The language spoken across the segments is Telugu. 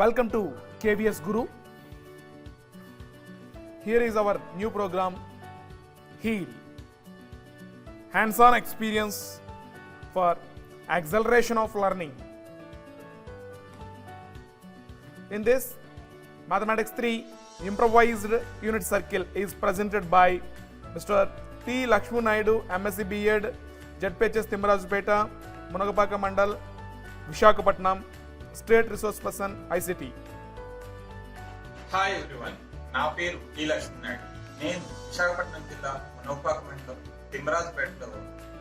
Welcome to KVS Guru. Here is our new program, HEAL. Hands-on experience for acceleration of learning. In this, MATH-3 Improvised Unit Circle is presented by Mr. P. Lakshmu Naidu, M.Sc. B.Ed, ZPHS Thimmaraju Peta, Munagapaka Mandal, Vishakha patnam, State Resource Person, ICT. Hi everyone, నా పేరు పి లక్ష్మీ నాయుడు. నేను విశాఖపట్నం జిల్లా మునగపాక మండలం తిమ్మరాజుపేటలో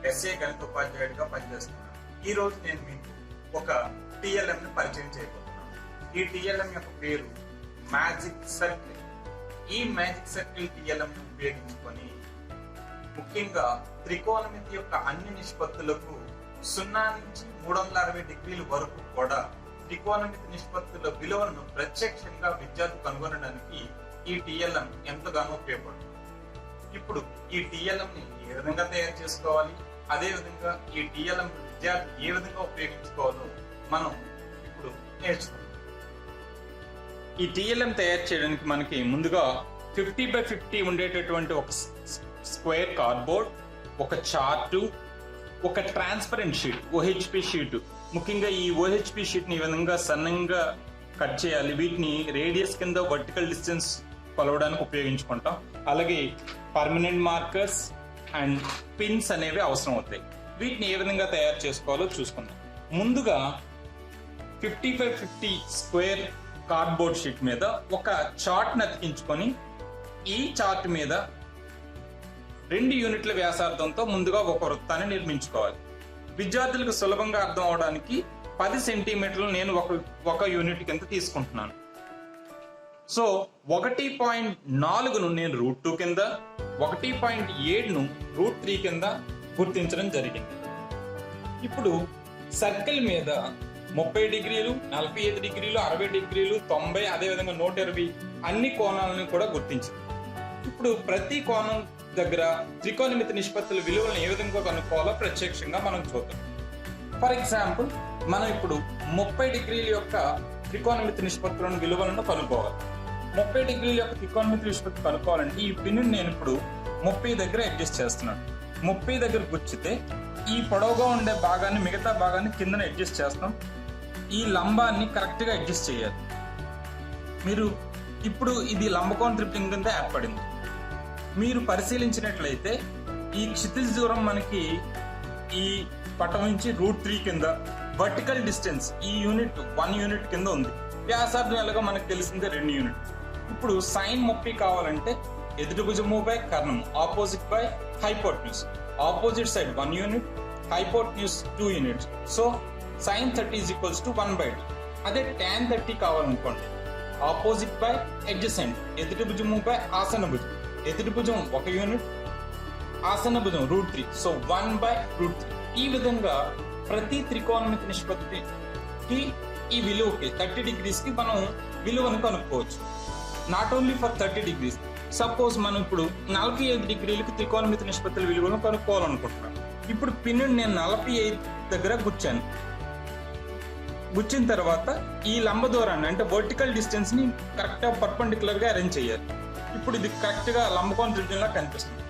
ఎస్ఏ గణిత ఉపాధ్యాయుడిగా పనిచేస్తున్నాను. ఈ రోజు నేను మీకు ఒక టిఎల్ఎం ని పరిచయం చేయబోతున్నాను. ఈ టిఎల్ఎం యొక్క పేరు మ్యాజిక్ సర్కిల్. ఈ మ్యాజిక్ సర్కిల్ టిఎల్ఎం ని ఉపయోగించుకొని ముఖ్యంగా త్రికోణమితి యొక్క అన్ని నిష్పత్తులకు 0 నుంచి 360 డిగ్రీల వరకు కూడా త్రికోణమితి నిష్పత్తుల విలువలను ప్రత్యక్షంగా విద్యార్థి కనుగొనడానికి ఈ టిఎల్ఎం ఎంతగానో ఉపయోగపడుతుంది. ఇప్పుడు ఈ టిఎల్ఎం ని ఏ విధంగా తయారు చేసుకోవాలి, అదే విధంగా ఈ టిఎల్ఎం విద్యార్థి ఏ విధంగా ఉపయోగించుకోవాలో మనం ఇప్పుడు నేర్చుకుందాం. ఈ టిఎల్ఎం తయారు చేయడానికి మనకి ముందుగా 50x50 ఉండేటటువంటి ఒక స్క్వేర్ కార్డ్బోర్డ్, ఒక చార్టు, ఒక ట్రాన్స్పరెంట్ షీట్, OHP షీట్. ముఖ్యంగా ఈ OHP షీట్ ని ఈ విధంగా సన్నంగా కట్ చేయాలి. వీటిని రేడియస్ కింద వర్టికల్ డిస్టెన్స్ కొలవడానికి ఉపయోగించుకుంటాం. అలాగే పర్మనెంట్ మార్కర్స్ అండ్ పిన్స్ అనేవి అవసరం అవుతాయి. వీటిని ఏ విధంగా తయారు చేసుకోవాలో చూసుకుందాం. ముందుగా 50x50 స్క్వేర్ కార్డ్బోర్డ్ షీట్ మీద ఒక చార్ట్ ని అతికించుకొని ఈ చార్ట్ మీద 2 యూనిట్ల వ్యాసార్థంతో ముందుగా ఒక వృత్తాన్ని నిర్మించుకోవాలి. విద్యార్థులకు సులభంగా అర్థం అవడానికి 10 సెంటీమీటర్లు నేను ఒక యూనిట్ కింద తీసుకుంటున్నాను. సో 1.4ను నేను √2 కింద, 1.7ను √3 కింద గుర్తించడం జరిగింది. ఇప్పుడు సర్కిల్ మీద 30 డిగ్రీలు, 45 డిగ్రీలు, 60 డిగ్రీలు, 90, అదేవిధంగా 120 అన్ని కోణాలను కూడా గుర్తించింది. ఇప్పుడు ప్రతి కోణం దగ్గర త్రికోణమితి నిష్పత్తుల విలువలను ఏ విధంగా కనుక్కోవాలో ప్రత్యక్షంగా మనం చూద్దాం. ఫర్ ఎగ్జాంపుల్, మనం ఇప్పుడు 30 డిగ్రీల యొక్క త్రికోణమితి నిష్పత్తులను విలువలను కనుక్కోవాలి. 30 డిగ్రీల యొక్క త్రికోణమితి నిష్పత్తి కనుక్కోవాలంటే ఈ పిన్ నేను ఇప్పుడు 30 దగ్గర అడ్జస్ట్ చేస్తున్నాను. 30 దగ్గర గుచ్చితే ఈ పొడవుగా ఉండే భాగాన్ని, మిగతా భాగాన్ని కిందన అడ్జస్ట్ చేస్తాం. ఈ లంబాన్ని కరెక్ట్ గా అడ్జస్ట్ చేయాలి. మీరు ఇప్పుడు ఇది లంబకోణ త్రిభుజం కింద ఏర్పడింది. మీరు పరిశీలించినట్లయితే ఈ క్షితిజ దూరం మనకి ఈ పటం నుంచి √3 కింద, వర్టికల్ డిస్టెన్స్ ఈ యూనిట్ 1 యూనిట్ కింద ఉంది. వ్యాసార్థం ఎలాగో మనకు తెలిసిందే 2 యూనిట్. ఇప్పుడు సైన్ 30 కావాలంటే ఎదుటి భుజము బై కర్ణము, opposite by hypotenuse. Opposite side 1 unit, hypotenuse 2 units. So sine 30 = 1/2. అదే tan 30 కావాలనుకోండి, ఆపోజిట్ బై అడ్జసెంట్, ఎదుటి భుజము బై ఆసన భుజం. ఎదుటి భుజం 1 యూనిట్, ఆసన భుజం √3. సో 1/√3. ఈ విధంగా ప్రతి త్రికోణమితి నిష్పత్తికి ఈ విలువకి 30 డిగ్రీస్ కి మనం విలువను కనుక్కోవచ్చు. Not only for 30 degrees. Suppose మనం ఇప్పుడు 45 డిగ్రీలకి త్రికోణమితి నిష్పత్తుల విలువను కనుక్కోవాలనుకుంటున్నాం. ఇప్పుడు పిన్ నేను 45 దగ్గర గుచ్చాను. గుచ్చిన తర్వాత ఈ లంబ దూరాన్ని, అంటే వర్టికల్ డిస్టెన్స్ ని కరెక్ట్ గా పర్పెండిక్యులర్ గా అరేంజ్ చేయాలి. ఇప్పుడు ఇది కరెక్ట్ గా లంబకోణ త్రిభుజంలా కనిపిస్తుంది.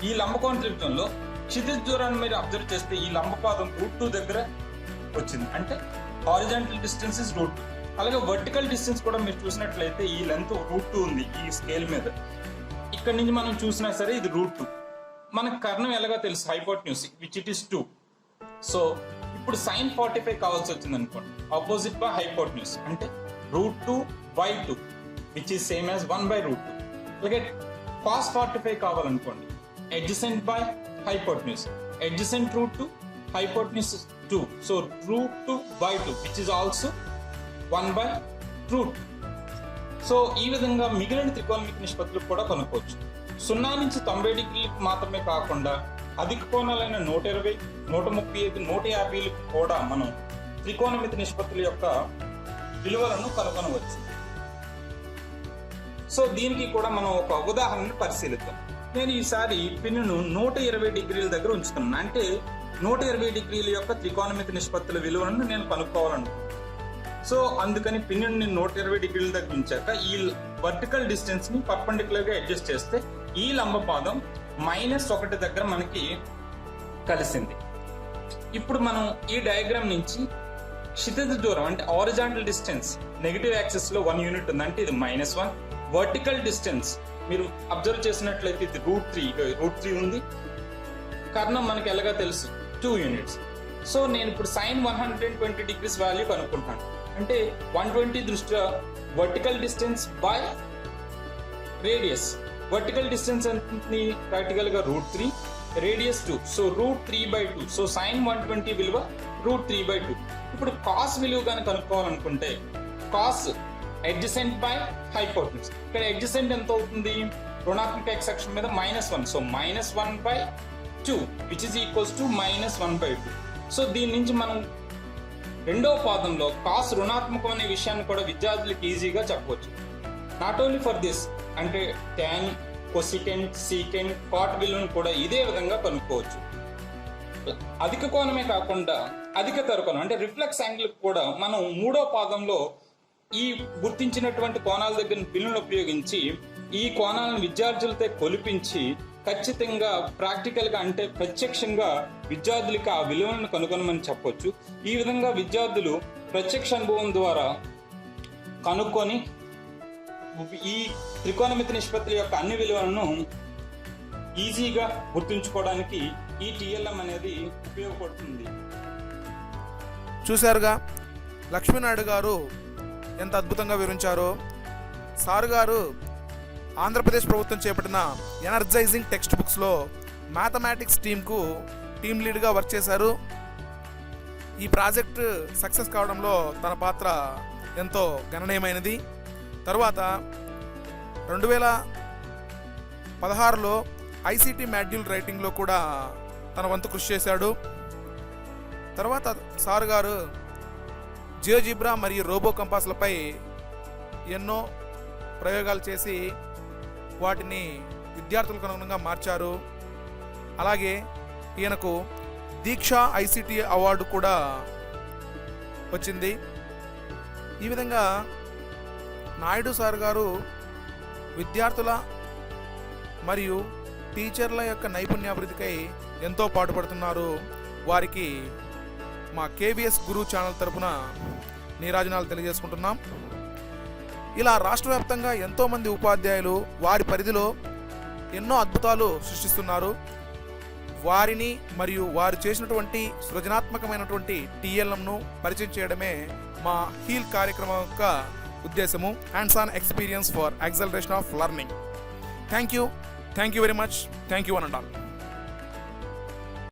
ఈ లంబకోణ త్రిభుజంలో క్షితిజ దూరాన్ని మీరు అబ్జర్వ్ చేస్తే ఈ లంబపాదం √2 దగ్గర వచ్చింది. అంటే హారిజాంటల్ డిస్టెన్స్ ఇస్ √2. అలాగే వర్టికల్ డిస్టెన్స్ కూడా మీరు చూసినట్లయితే ఈ లెంత్ √2 ఉంది ఈ స్కేల్ మీద. ఇక్కడ నుంచి మనం చూసినా సరే ఇది √2. మనకు కర్ణం ఎలాగో తెలుసు, hypotenuse, which it is 2. So ఇప్పుడు సైన్ 45 కావాల్సి వచ్చింది అనుకోండి, ఆపోజిట్ బై హైపోటెన్యూస్ అంటే √2/2, విచ్ ఈస్ సేమ్ యాజ్ 1/√2. అలాగే cos 45 కావాలనుకోండి, adjacent by hypotenuse, adjacent √2, hypotenuse 2. So √2/2, which is also 1/√2. So ఈ విధంగా మిగిలిన త్రికోణమితి నిష్పత్తులు కూడా కనుక్కోవచ్చు. 0 నుంచి 90 డిగ్రీలకు మాత్రమే కాకుండా అధిక కోణాలైన 120, 135, 150లకు కూడా మనం త్రికోణమితి నిష్పత్తుల యొక్క విలువలను కనుగొనవచ్చు. సో దీనికి కూడా మనం ఒక ఉదాహరణను పరిశీలిద్దాం. నేను ఈసారి పిన్నును 120 డిగ్రీల దగ్గర ఉంచుతున్నాను. అంటే 120 డిగ్రీల యొక్క త్రికోణమితి నిష్పత్తుల విలువలను నేను కనుక్కోవాలనుకుంటున్నాను. సో అందుకని పిన్నుని నేను 120 డిగ్రీల దగ్గర ఉంచాక ఈ వర్టికల్ డిస్టెన్స్ ని పర్పెండిక్యులర్ గా అడ్జస్ట్ చేస్తే ఈ లంబ పాదం -1 దగ్గర మనకి కలిసింది. ఇప్పుడు మనం ఈ డయాగ్రామ్ నుంచి క్షితిజ దూరం అంటే హారిజాంటల్ డిస్టెన్స్ నెగటివ్ యాక్సిస్ లో 1 యూనిట్ ఉంది అంటే ఇది -1. వర్టికల్ డిస్టెన్స్ మీరు అబ్జర్వ్ చేసినట్లయితే ఇది √3 ఉంది. కర్ణం మనకి ఎలాగా తెలుసు 2 యూనిట్స్. సో నేను ఇప్పుడు sin 120 డిగ్రీస్ వాల్యూ కనుక్కుంటాను. అంటే 120 దృష్ట్యా vertical distance by radius. Vertical distance అంటే ప్రాక్టికల్ గా √3, రేడియస్ 2, సో √3/2. సో sin 120 విలువ √3/2. ఇప్పుడు కాస్ విలువ కనుక కనుక్కోవాలనుకుంటే కాస్ అడ్జసెంట్ బై హైపోటెన్యూస్. ఇక్కడ అడ్జసెంట్ ఎంత అవుతుంది? రుణాత్మక x అక్షం మీద -1, so -1/2 which is equals to -1/2. So దీని నుంచి మనం రెండవ పాదంలో కాస్ రుణాత్మకం అనే విషయాన్ని కూడా విద్యార్థులకు ఈజీగా చెప్పవచ్చు. నాట్ ఓన్లీ ఫర్ దిస్, అంటే tan, కొసికెంట్, సీకెంట్, కాట్ విలువను కూడా ఇదే విధంగా కనుక్కోవచ్చు. అధిక కోణమే కాకుండా అధిక తరకోణం అంటే రిఫ్లెక్స్ యాంగిల్ కూడా మనం మూడో పాదంలో ఈ గుర్తించినటువంటి కోణాల దగ్గర పిన్నులు ఉపయోగించి ఈ కోణాలను విద్యార్థులతో కొలిపించి ఖచ్చితంగా ప్రాక్టికల్ గా అంటే ప్రత్యక్షంగా విద్యార్థులకి ఆ విలువలను కనుగొనమని చెప్పొచ్చు. ఈ విధంగా విద్యార్థులు ప్రత్యక్ష అనుభవం ద్వారా కనుక్కొని ఈ త్రికోణమితి నిష్పత్తుల యొక్క అన్ని విలువలను ఈజీగా గుర్తుంచుకోవడానికి ఈ టిఎల్ఎం అనేది ఉపయోగపడుతుంది. చూశారుగా లక్ష్మీనాయుడు గారు ఎంత అద్భుతంగా వివరించారో. సార్ గారు ఆంధ్రప్రదేశ్ ప్రభుత్వం చేపట్టిన ఎనర్జైజింగ్ టెక్స్ట్ బుక్స్లో మ్యాథమెటిక్స్ టీంకు టీమ్ లీడ్గా వర్క్ చేశారు. ఈ ప్రాజెక్ట్ సక్సెస్ కావడంలో తన పాత్ర ఎంతో గణనీయమైనది. తర్వాత 2016లో ఐసీటీ మాడ్యూల్ రైటింగ్లో కూడా తన వంతు కృషి చేశాడు. తర్వాత సార్ గారు జియోజిబ్రా మరియు రోబో కంపాస్లపై ఎన్నో ప్రయోగాలు చేసి వాటిని విద్యార్థులకు అనుగుణంగా మార్చారు. అలాగే ఈయనకు దీక్ష ఐసీటీ అవార్డు కూడా వచ్చింది. ఈ విధంగా నాయుడు సార్ గారు విద్యార్థుల మరియు టీచర్ల యొక్క నైపుణ్యాభివృద్ధికై ఎంతో పాటుపడుతున్నారు. వారికి మా కేబిఎస్ గురు ఛానల్ తరపున నీరాజనాలు తెలియజేసుకుంటున్నాం. ఇలా రాష్ట్ర వ్యాప్తంగా ఎంతోమంది ఉపాధ్యాయులు వారి పరిధిలో ఎన్నో అద్భుతాలు సృష్టిస్తున్నారు. వారిని మరియు వారు చేసినటువంటి సృజనాత్మకమైనటువంటి టీఎల్ఎంను పరిచయం చేయడమే మా హీల్ కార్యక్రమం యొక్క ఉద్దేశము. Hands on experience for acceleration of learning. Thank you very much. Thank you one and all.